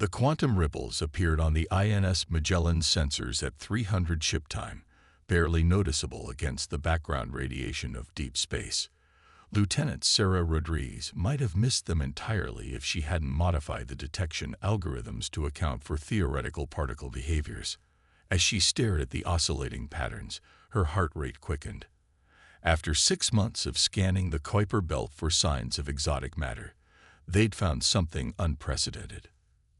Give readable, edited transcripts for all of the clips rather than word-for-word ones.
The quantum ripples appeared on the INS Magellan's sensors at 300 ship time, barely noticeable against the background radiation of deep space. Lieutenant Sarah Rodriguez might have missed them entirely if she hadn't modified the detection algorithms to account for theoretical particle behaviors. As she stared at the oscillating patterns, her heart rate quickened. After 6 months of scanning the Kuiper belt for signs of exotic matter, they'd found something unprecedented.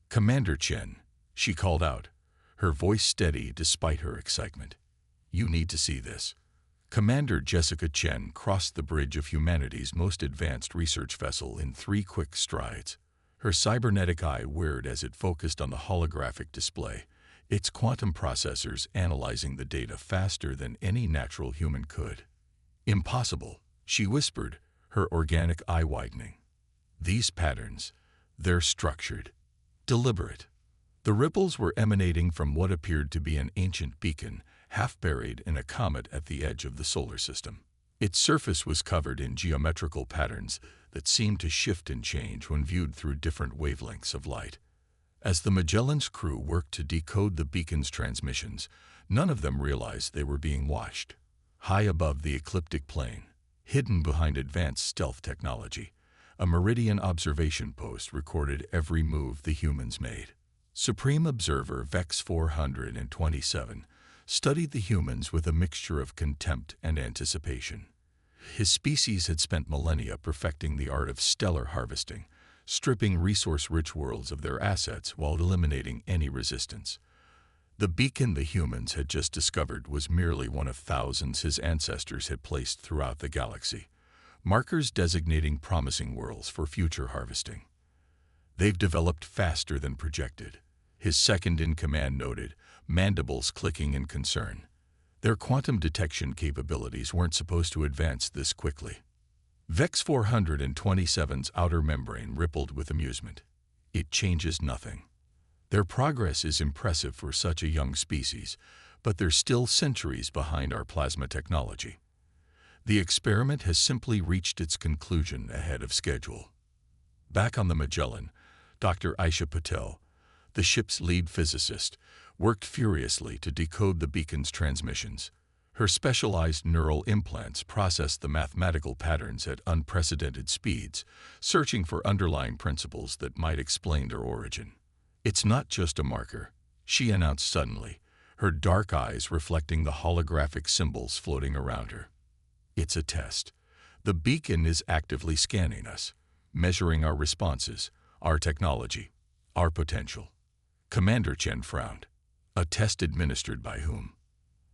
"Commander Chen," she called out, her voice steady despite her excitement. "You need to see this." Commander Jessica Chen crossed the bridge of humanity's most advanced research vessel in 3 quick strides. Her cybernetic eye whirred as it focused on the holographic display, its quantum processors analyzing the data faster than any natural human could. "Impossible," she whispered, her organic eye widening. "These patterns, they're structured, deliberate." The ripples were emanating from what appeared to be an ancient beacon, half buried in a comet at the edge of the solar system. Its surface was covered in geometrical patterns that seemed to shift and change when viewed through different wavelengths of light. As the Magellan's crew worked to decode the beacon's transmissions, none of them realized they were being watched. High above the ecliptic plane, hidden behind advanced stealth technology, a Meridian observation post recorded every move the humans made. Supreme Observer Vex 427 studied the humans with a mixture of contempt and anticipation. His species had spent millennia perfecting the art of stellar harvesting, stripping resource-rich worlds of their assets while eliminating any resistance. The beacon the humans had just discovered was merely one of thousands his ancestors had placed throughout the galaxy, markers designating promising worlds for future harvesting. "They've developed faster than projected," his second-in-command noted, mandibles clicking in concern. Their quantum detection capabilities weren't supposed to advance this quickly. Vex 427's outer membrane rippled with amusement. "It changes nothing. Their progress is impressive for such a young species, but they're still centuries behind our plasma technology. The experiment has simply reached its conclusion ahead of schedule." Back on the Magellan, Dr. Aisha Patel, the ship's lead physicist, worked furiously to decode the beacon's transmissions. Her specialized neural implants processed the mathematical patterns at unprecedented speeds, searching for underlying principles that might explain their origin. "It's not just a marker," she announced suddenly, her dark eyes reflecting the holographic symbols floating around her. "It's a test. The beacon is actively scanning us, measuring our responses, our technology, our potential." Commander Chen frowned. "A test administered by whom?"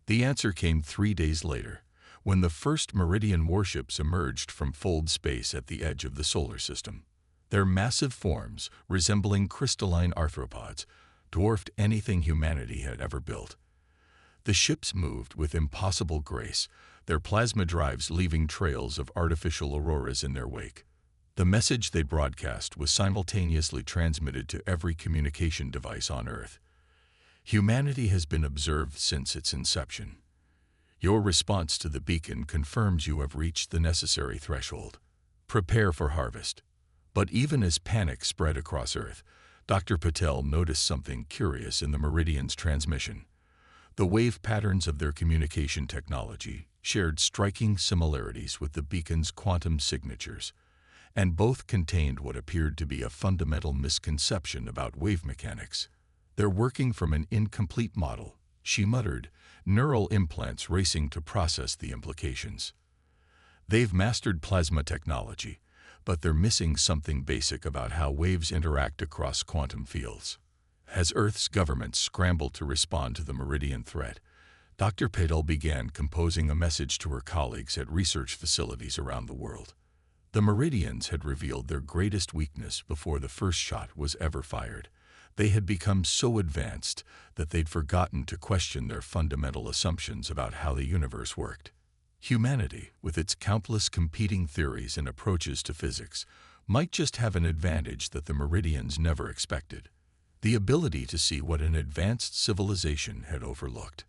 The answer came 3 days later, when the first Meridian warships emerged from fold space at the edge of the solar system. Their massive forms, resembling crystalline arthropods, dwarfed anything humanity had ever built. The ships moved with impossible grace, their plasma drives leaving trails of artificial auroras in their wake. The message they broadcast was simultaneously transmitted to every communication device on Earth. "Humanity has been observed since its inception. Your response to the beacon confirms you have reached the necessary threshold. Prepare for harvest." But even as panic spread across Earth, Dr. Patel noticed something curious in the Meridian's transmission. The wave patterns of their communication technology shared striking similarities with the beacon's quantum signatures, and both contained what appeared to be a fundamental misconception about wave mechanics. "They're working from an incomplete model," she muttered, neural implants racing to process the implications. "They've mastered plasma technology, but they're missing something basic about how waves interact across quantum fields." As Earth's government scrambled to respond to the Meridian threat, Dr. Patel began composing a message to her colleagues at research facilities around the world. The Meridians had revealed their greatest weakness before the first shot was ever fired. They had become so advanced that they'd forgotten to question their fundamental assumptions about how the universe worked. Humanity, with its countless competing theories and approaches to physics, might just have an advantage that the Meridians never expected: the ability to see what an advanced civilization had overlooked.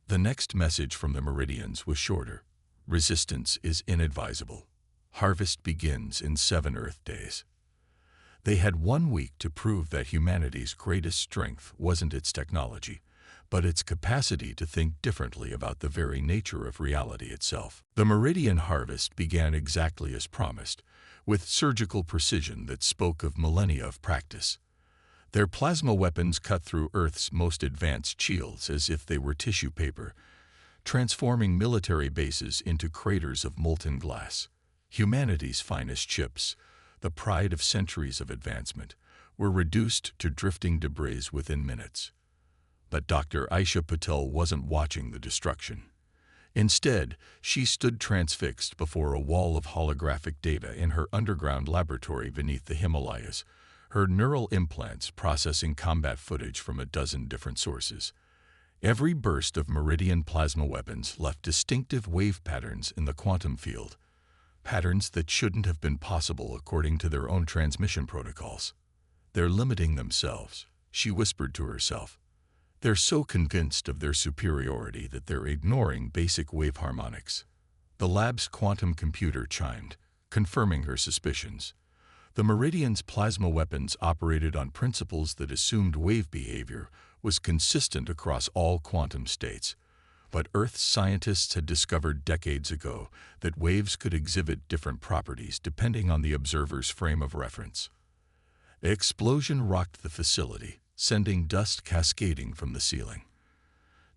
The next message from the Meridians was shorter. "Resistance is inadvisable. Harvest begins in 7 Earth days." They had 1 week to prove that humanity's greatest strength wasn't its technology, but its capacity to think differently about the very nature of reality itself. The Meridian harvest began exactly as promised, with surgical precision that spoke of millennia of practice. Their plasma weapons cut through Earth's most advanced shields as if they were tissue paper, transforming military bases into craters of molten glass. Humanity's finest ships, the pride of centuries of advancement, were reduced to drifting debris within minutes. But Dr. Aisha Patel wasn't watching the destruction. Instead, she stood transfixed before a wall of holographic data in her underground laboratory beneath the Himalayas, her neural implants processing combat footage from a dozen different sources. Every burst of Meridian plasma weapons left distinctive wave patterns in the quantum field, patterns that shouldn't have been possible according to their own transmission protocols. They're limiting themselves, she whispered to herself. They're so convinced of their superiority that they're ignoring basic wave harmonics. The lab's quantum computer chimed, confirming her suspicions. The Meridian's plasma weapons operated on principles that assumed wave behavior was consistent across all quantum states. But Earth's scientists had discovered decades ago that waves could exhibit different properties depending on the observer's frame of reference. The explosion rocked the facility, sending dust cascading from the ceiling.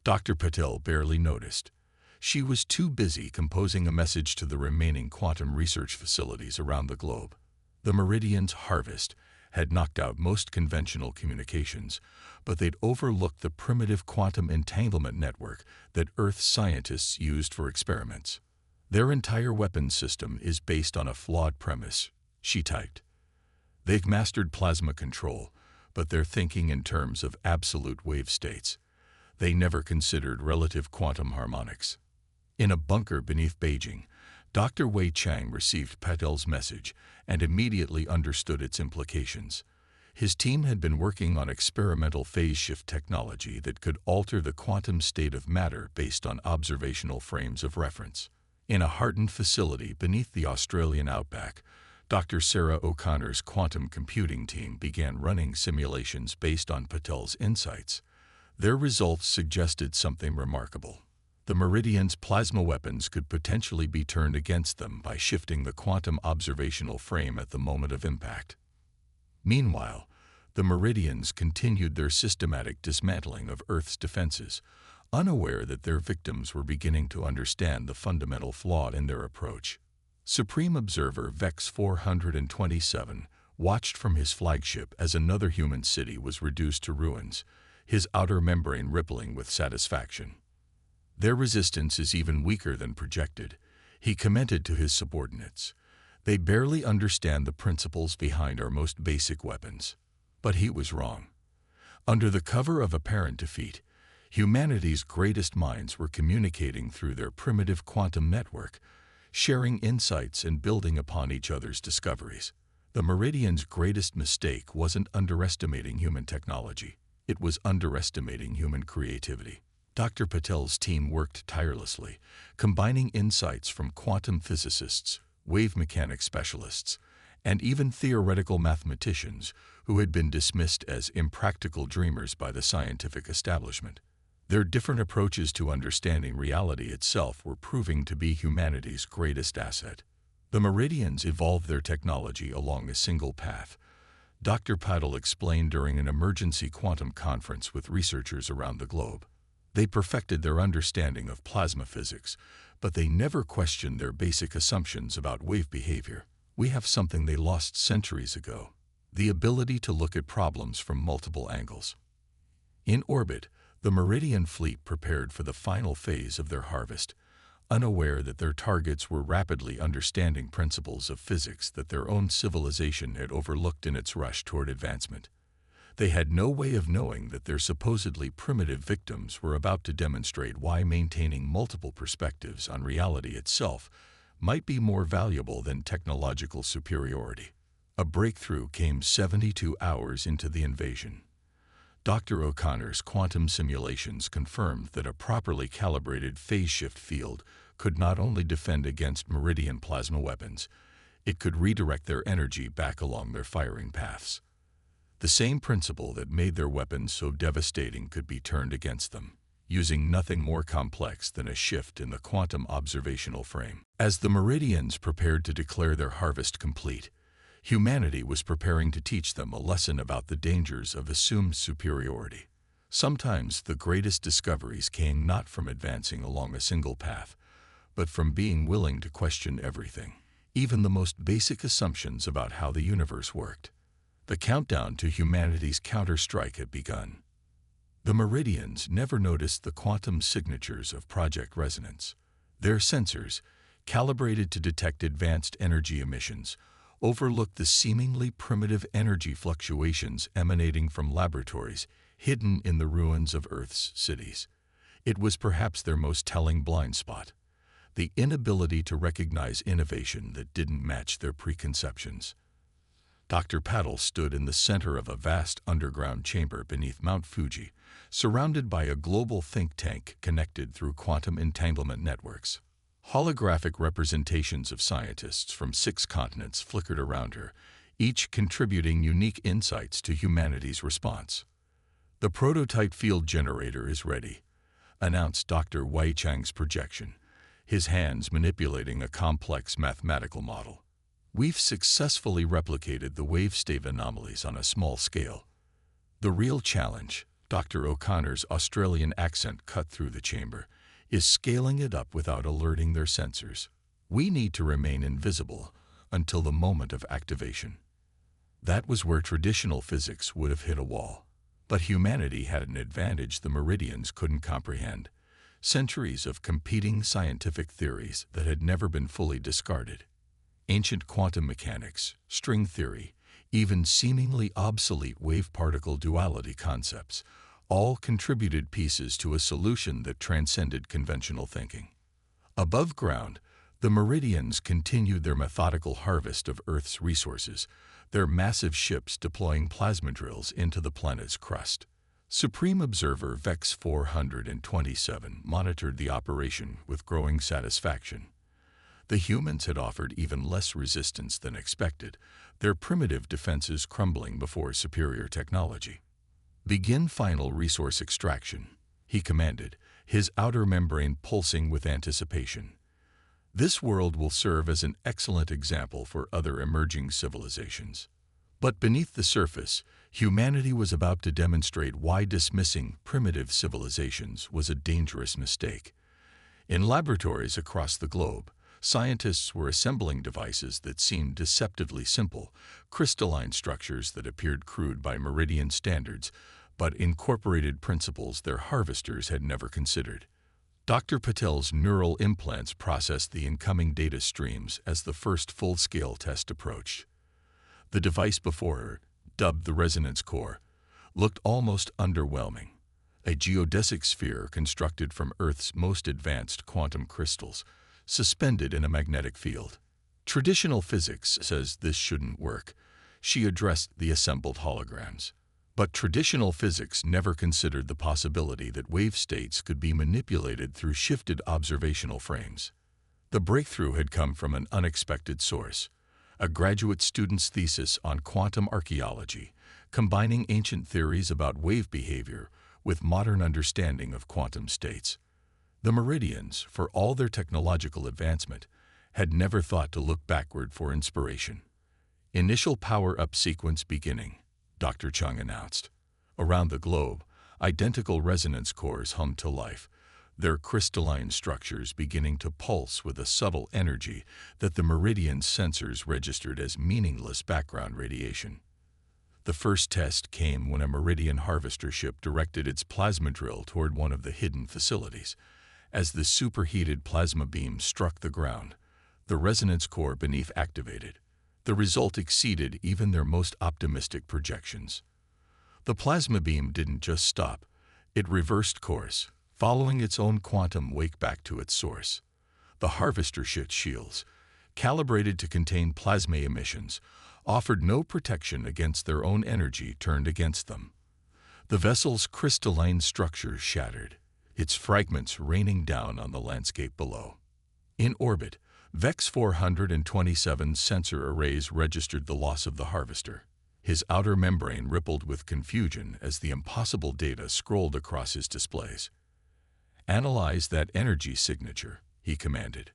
Dr. Patel barely noticed. She was too busy composing a message to the remaining quantum research facilities around the globe. The Meridian's harvest had knocked out most conventional communications, but they'd overlooked the primitive quantum entanglement network that Earth scientists used for experiments. Their entire weapons system is based on a flawed premise, she typed. They've mastered plasma control, but they're thinking in terms of absolute wave states. They never considered relative quantum harmonics. In a bunker beneath Beijing, Dr. Wei Chang received Patel's message and immediately understood its implications. His team had been working on experimental phase shift technology that could alter the quantum state of matter based on observational frames of reference. In a hardened facility beneath the Australian outback, Dr. Sarah O'Connor's quantum computing team began running simulations based on Patel's insights. Their results suggested something remarkable. The Meridian's plasma weapons could potentially be turned against them by shifting the quantum observational frame at the moment of impact. Meanwhile, the Meridians continued their systematic dismantling of Earth's defenses, unaware that their victims were beginning to understand the fundamental flaw in their approach. Supreme Observer Vex 427 watched from his flagship as another human city was reduced to ruins, his outer membrane rippling with satisfaction. Their resistance is even weaker than projected, he commented to his subordinates. They barely understand the principles behind our most basic weapons. But he was wrong. Under the cover of apparent defeat, humanity's greatest minds were communicating through their primitive quantum network, sharing insights and building upon each other's discoveries. The Meridian's greatest mistake wasn't underestimating human technology. It was underestimating human creativity. Dr. Patel's team worked tirelessly, combining insights from quantum physicists, wave mechanics specialists, and even theoretical mathematicians who had been dismissed as impractical dreamers by the scientific establishment. Their different approaches to understanding reality itself were proving to be humanity's greatest asset. The Meridians evolved their technology along a single path. Dr. Patel explained during an emergency quantum conference with researchers around the globe. They perfected their understanding of plasma physics, but they never questioned their basic assumptions about wave behavior. We have something they lost centuries ago: the ability to look at problems from multiple angles. In orbit, the Meridian fleet prepared for the final phase of their harvest, unaware that their targets were rapidly understanding principles of physics that their own civilization had overlooked in its rush toward advancement. They had no way of knowing that their supposedly primitive victims were about to demonstrate why maintaining multiple perspectives on reality itself might be more valuable than technological superiority. A breakthrough came 72 hours into the invasion. Dr. O'Connor's quantum simulations confirmed that a properly calibrated phase shift field could not only defend against Meridian plasma weapons, it could redirect their energy back along their firing paths. The same principle that made their weapons so devastating could be turned against them, using nothing more complex than a shift in the quantum observational frame. As the Meridians prepared to declare their harvest complete, humanity was preparing to teach them a lesson about the dangers of assumed superiority. Sometimes the greatest discoveries came not from advancing along a single path, but from being willing to question everything, even the most basic assumptions about how the universe worked. The countdown to humanity's counter-strike had begun. The Meridians never noticed the quantum signatures of Project Resonance. Their sensors, calibrated to detect advanced energy emissions, overlooked the seemingly primitive energy fluctuations emanating from laboratories hidden in the ruins of Earth's cities. It was perhaps their most telling blind spot, the inability to recognize innovation that didn't match their preconceptions. Dr. Paddle stood in the center of a vast underground chamber beneath Mount Fuji, surrounded by a global think tank connected through quantum entanglement networks. Holographic representations of scientists from 6 continents flickered around her, each contributing unique insights to humanity's response. "The prototype field generator is ready," announced Dr. Wei Chang's projection, his hands manipulating a complex mathematical model. "We've successfully replicated the wave-state anomalies on a small scale. The real challenge," Dr. O'Connor's Australian accent cut through the chamber, "is scaling it up without alerting their sensors. We need to remain invisible until the moment of activation." That was where traditional physics would have hit a wall. But humanity had an advantage the Meridians couldn't comprehend: centuries of competing scientific theories that had never been fully discarded. Ancient quantum mechanics, string theory, even seemingly obsolete wave-particle duality concepts, all contributed pieces to a solution that transcended conventional thinking. Above ground, the Meridians continued their methodical harvest of Earth's resources, their massive ships deploying plasma drills into the planet's crust. Supreme Observer VEX 427 monitored the operation with growing satisfaction. The humans had offered even less resistance than expected, their primitive defenses crumbling before superior technology. "Begin final resource extraction," he commanded, his outer membrane pulsing with anticipation. "This world will serve as an excellent example for other emerging civilizations." But beneath the surface, humanity was about to demonstrate why dismissing primitive civilizations was a dangerous mistake. In laboratories across the globe, scientists were assembling devices that seemed deceptively simple, crystalline structures that appeared crude by Meridian standards, but incorporated principles their harvesters had never considered. Dr. Patel's neural implants processed the incoming data streams as the first full-scale test approached. The device before her, dubbed the resonance core, looked almost underwhelming. A geodesic sphere constructed from Earth's most advanced quantum crystals, suspended in a magnetic field. "Traditional physics says this shouldn't work," she addressed the assembled holograms. But traditional physics never considered the possibility that wave states could be manipulated through shifted observational frames. The breakthrough had come from an unexpected source: a graduate student's thesis on quantum archaeology, combining ancient theories about wave behavior with modern understanding of quantum states. The Meridians, for all their technological advancement, had never thought to look backward for inspiration. "Initial power-up sequence beginning," Dr. Chung announced. Around the globe, identical resonance cores hummed to life, their crystalline structures beginning to pulse with a subtle energy that the Meridian sensors registered as meaningless background radiation. The first test came when a Meridian harvester ship directed its plasma drill toward one of the hidden facilities. As the superheated plasma beam struck the ground, the resonance core beneath activated. The result exceeded even their most optimistic projections. The plasma beam didn't just stop, it reversed course, following its own quantum wake back to its source. The harvester ship shields, calibrated to contain plasma emissions, offered no protection against their own energy turned against them. The vessel's crystalline structure shattered, its fragments raining down on the landscape below. In orbit, VEX 427 sensor arrays registered the loss of the harvester. His outer membrane rippled with confusion as the impossible data scrolled across his displays. "Analyze that energy signature," he commanded.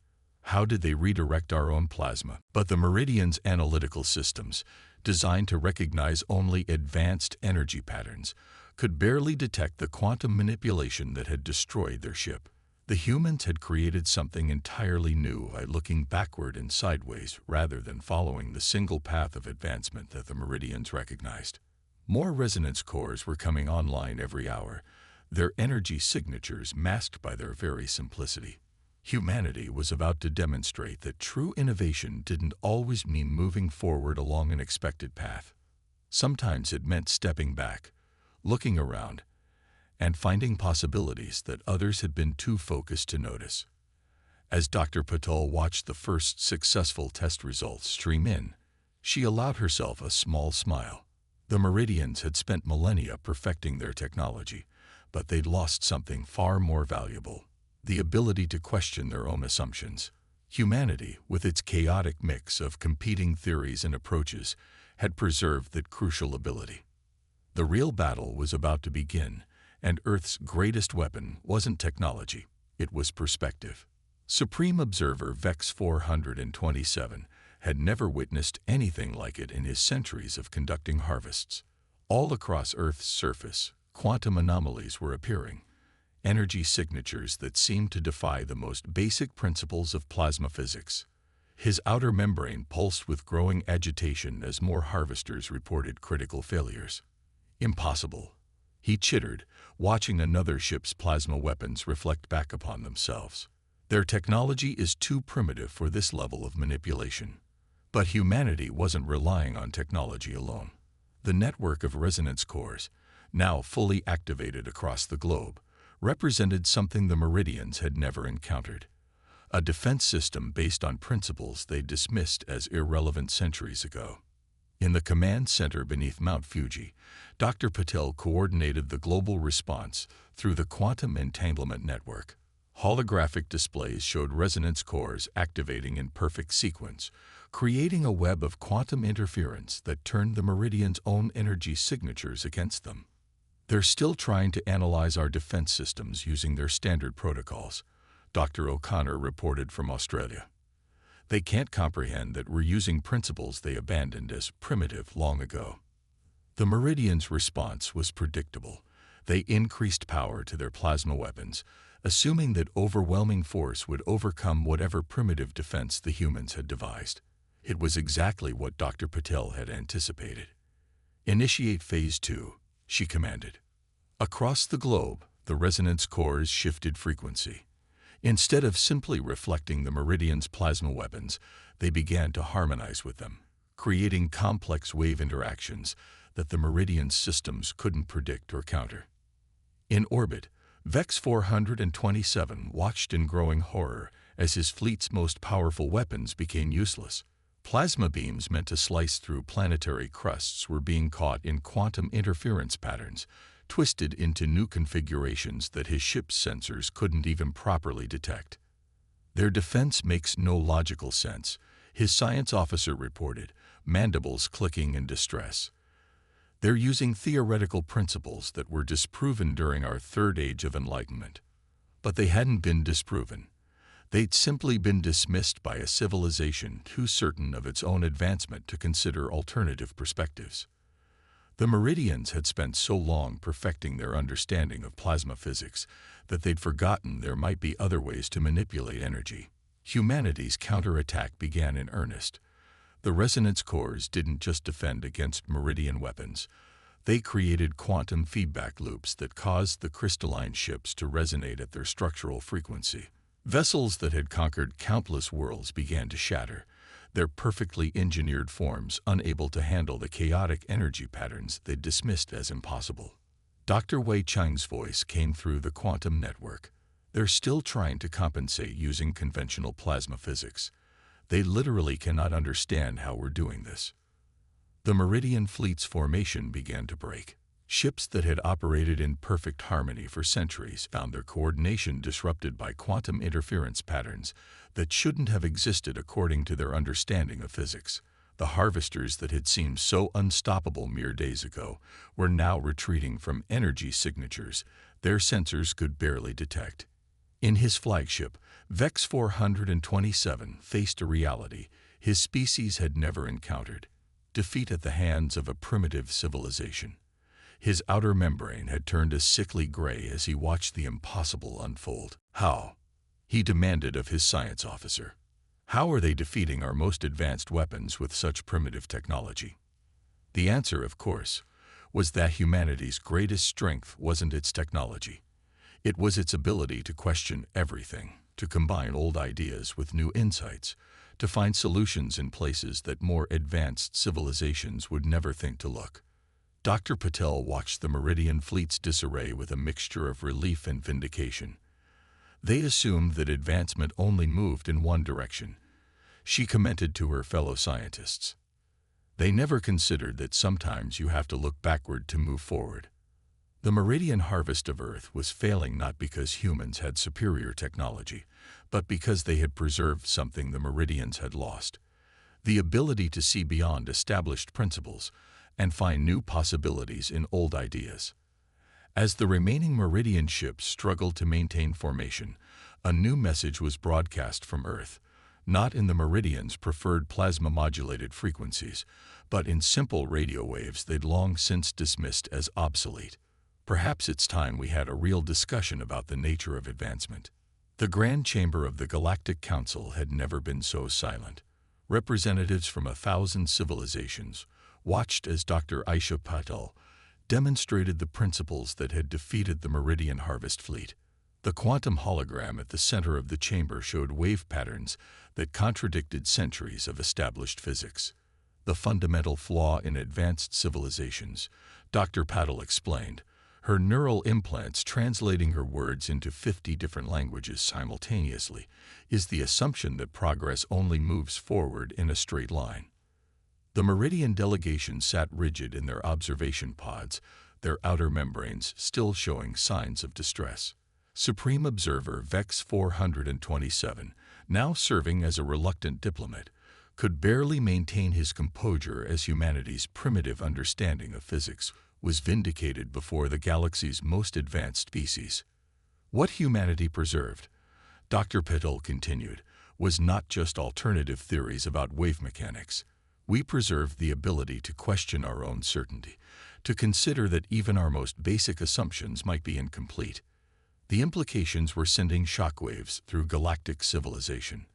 How did they redirect our own plasma? But the Meridian's analytical systems, designed to recognize only advanced energy patterns, could barely detect the quantum manipulation that had destroyed their ship. The humans had created something entirely new by looking backward and sideways rather than following the single path of advancement that the Meridians recognized. More resonance cores were coming online every hour, their energy signatures masked by their very simplicity. Humanity was about to demonstrate that true innovation didn't always mean moving forward along an expected path. Sometimes it meant stepping back, looking around, and finding possibilities that others had been too focused to notice. As Dr. Patel watched the first successful test results stream in, she allowed herself a small smile. The Meridians had spent millennia perfecting their technology, but they'd lost something far more valuable: the ability to question their own assumptions. Humanity, with its chaotic mix of competing theories and approaches, had preserved that crucial ability. The real battle was about to begin, and Earth's greatest weapon wasn't technology, it was perspective. Supreme Observer VEX 427 had never witnessed anything like it in his centuries of conducting harvests. All across Earth's surface, quantum anomalies were appearing, energy signatures that seemed to defy the most basic principles of plasma physics. His outer membrane pulsed with growing agitation as more harvesters reported critical failures. "Impossible," he chittered, watching another ship's plasma weapons reflect back upon themselves. "Their technology is too primitive for this level of manipulation." But humanity wasn't relying on technology alone. The network of resonance cores, now fully activated across the globe, represented something the Meridians had never encountered: a defense system based on principles they dismissed as irrelevant centuries ago. In the command center beneath Mount Fuji, Dr. Patel coordinated the global response through the Quantum Entanglement Network. Holographic displays showed resonance cores activating in perfect sequence, creating a web of quantum interference that turned the Meridian's own energy signatures against them. "They're still trying to analyze our defense systems using their standard protocols," Dr. O'Connor reported from Australia. "They can't comprehend that we're using principles they abandoned as primitive long ago." The Meridians' response was predictable. They increased power to their plasma weapons, assuming that overwhelming force would overcome whatever primitive defense the humans had devised. It was exactly what Dr. Patel had anticipated. "Initiate Phase 2, she commanded. Across the globe, the resonance cores shifted frequency. Instead of simply reflecting the Meridians' plasma weapons, they began to harmonize with them, creating complex wave interactions that the Meridian systems couldn't predict or counter. In orbit, VEX 427 watched in growing horror as his fleet's most powerful weapons became useless. Plasma beams meant to slice through planetary crusts were being caught in quantum interference patterns, twisted into new configurations that his ship's sensors couldn't even properly detect. "Their defense makes no logical sense," his science officer reported, mandibles clicking in distress. "They're using theoretical principles that were disproven during our third age of enlightenment." But they hadn't been disproven. They'd simply been dismissed by a civilization too certain of its own advancement to consider alternative perspectives. The Meridians had spent so long perfecting their understanding of plasma physics that they'd forgotten there might be other ways to manipulate energy. Humanity's counterattack began in earnest. The resonance cores didn't just defend against Meridian weapons. They created quantum feedback loops that caused the crystalline ships to resonate at their structural frequency. Vessels that had conquered countless worlds began to shatter, their perfectly engineered forms unable to handle the chaotic energy patterns they'd dismissed as impossible. Dr. Wei Chang's voice came through the quantum network. "They're still trying to compensate using conventional plasma physics. They literally cannot understand how we're doing this." The Meridian fleet's formation began to break. Ships that had operated in perfect harmony for centuries found their coordination disrupted by quantum interference patterns that shouldn't have existed according to their understanding of physics. The harvesters that had seemed so unstoppable mere days ago were now retreating from energy signatures their sensors could barely detect. In his flagship, VEX 427 faced a reality his species had never encountered: defeat at the hands of a primitive civilization. His outer membrane had turned a sickly gray as he watched the impossible unfold. How? He demanded of his science officer. How are they defeating our most advanced weapons with such primitive technology? The answer, of course, was that humanity's greatest strength wasn't its technology. It was its ability to question everything, to combine old ideas with new insights, to find solutions in places that more advanced civilizations would never think to look. Dr. Patel watched the Meridian fleet's disarray with a mixture of relief and vindication. They assumed that advancement only moved in one direction, she commented to her fellow scientists. They never considered that sometimes you have to look backward to move forward. The Meridian harvest of Earth was failing not because humans had superior technology, but because they had preserved something the Meridians had lost: the ability to see beyond established principles and find new possibilities in old ideas. As the remaining Meridian ships struggled to maintain formation, a new message was broadcast from Earth, not in the Meridians' preferred plasma-modulated frequencies, but in simple radio waves they'd long since dismissed as obsolete. Perhaps it's time we had a real discussion about the nature of advancement. The Grand Chamber of the Galactic Council had never been so silent. Representatives from 1,000 civilizations watched as Dr. Aisha Patel demonstrated the principles that had defeated the Meridian Harvest Fleet. The quantum hologram at the center of the chamber showed wave patterns that contradicted centuries of established physics. The fundamental flaw in advanced civilizations, Dr. Patel explained, her neural implants translating her words into 50 different languages simultaneously, is the assumption that progress only moves forward in a straight line. The Meridian delegation sat rigid in their observation pods, their outer membranes still showing signs of distress. Supreme Observer VEX 427, now serving as a reluctant diplomat, could barely maintain his composure as humanity's primitive understanding of physics was vindicated before the galaxy's most advanced species. What humanity preserved, Dr. Patel continued, was not just alternative theories about wave mechanics. We preserved the ability to question our own certainty, to consider that even our most basic assumptions might be incomplete. The implications were sending shockwaves through galactic civilization.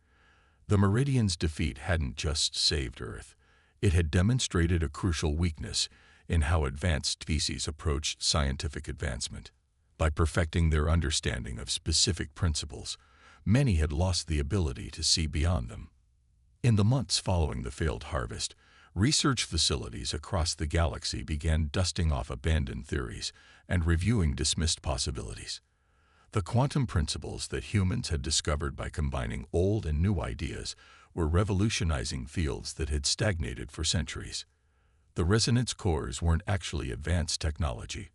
The Meridians' defeat hadn't just saved Earth. It had demonstrated a crucial weakness in how advanced species approached scientific advancement. By perfecting their understanding of specific principles, many had lost the ability to see beyond them. In the months following the failed harvest, research facilities across the galaxy began dusting off abandoned theories and reviewing dismissed possibilities. The quantum principles that humans had discovered by combining old and new ideas were revolutionizing fields that had stagnated for centuries. The resonance cores weren't actually advanced technology,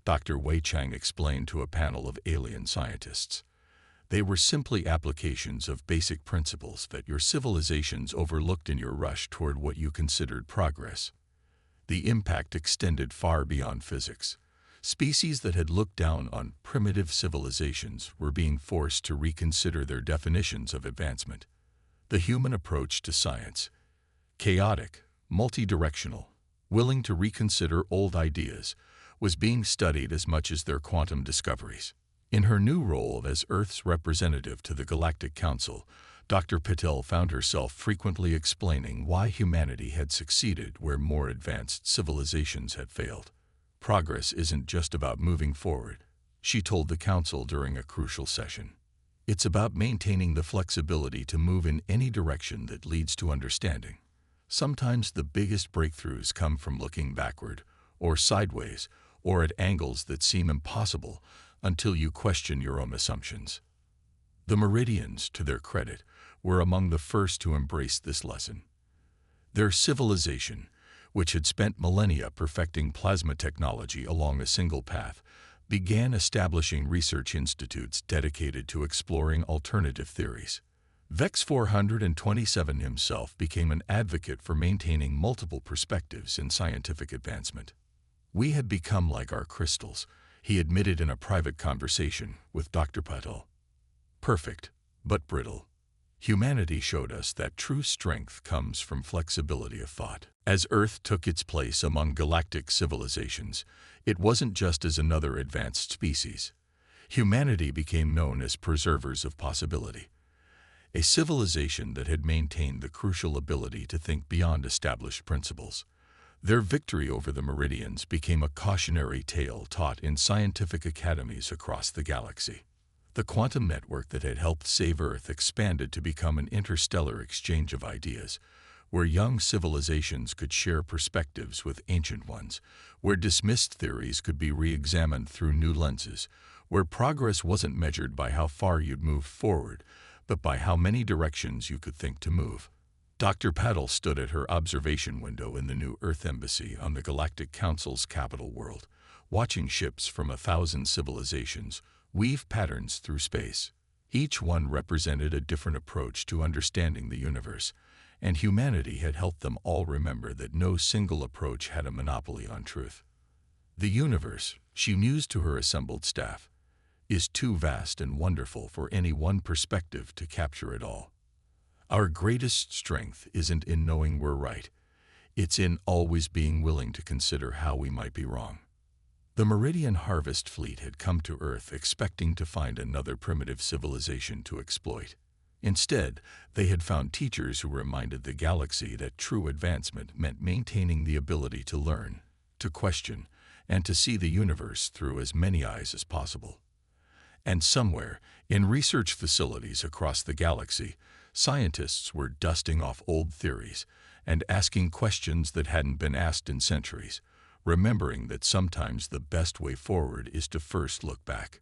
Dr. Wei Chang explained to a panel of alien scientists. They were simply applications of basic principles that your civilizations overlooked in your rush toward what you considered progress. The impact extended far beyond physics. Species that had looked down on primitive civilizations were being forced to reconsider their definitions of advancement. The human approach to science, chaotic, multidirectional, willing to reconsider old ideas, was being studied as much as their quantum discoveries. In her new role as Earth's representative to the Galactic Council, Dr. Patel found herself frequently explaining why humanity had succeeded where more advanced civilizations had failed. Progress isn't just about moving forward, she told the Council during a crucial session. It's about maintaining the flexibility to move in any direction that leads to understanding. Sometimes the biggest breakthroughs come from looking backward, or sideways, or at angles that seem impossible until you question your own assumptions. The Meridians, to their credit, were among the first to embrace this lesson. Their civilization, which had spent millennia perfecting plasma technology along a single path, began establishing research institutes dedicated to exploring alternative theories. Vex 427 himself became an advocate for maintaining multiple perspectives in scientific advancement. "We had become like our crystals," he admitted in a private conversation with Dr. Patel. "Perfect, but brittle. Humanity showed us that true strength comes from flexibility of thought." As Earth took its place among galactic civilizations, it wasn't just as another advanced species. Humanity became known as preservers of possibility, a civilization that had maintained the crucial ability to think beyond established principles. Their victory over the Meridians became a cautionary tale taught in scientific academies across the galaxy. The quantum network that had helped save Earth expanded to become an interstellar exchange of ideas, where young civilizations could share perspectives with ancient ones, where dismissed theories could be re-examined through new lenses, where progress wasn't measured by how far you'd moved forward, but by how many directions you could think to move. Dr. Patel stood at her observation window in the new Earth Embassy on the Galactic Council's capital world, watching ships from 1,000 civilizations weave patterns through space. Each one represented a different approach to understanding the universe, and humanity had helped them all remember that no single approach had a monopoly on truth. "The universe," she mused to her assembled staff, "is too vast and wonderful for any one perspective to capture it all. Our greatest strength isn't in knowing we're right. It's in always being willing to consider how we might be wrong." The Meridian Harvest Fleet had come to Earth expecting to find another primitive civilization to exploit. Instead, they had found teachers who reminded the galaxy that true advancement meant maintaining the ability to learn, to question, and to see the universe through as many eyes as possible. And somewhere, in research facilities across the galaxy, scientists were dusting off old theories and asking questions that hadn't been asked in centuries, remembering that sometimes the best way forward is to first look back.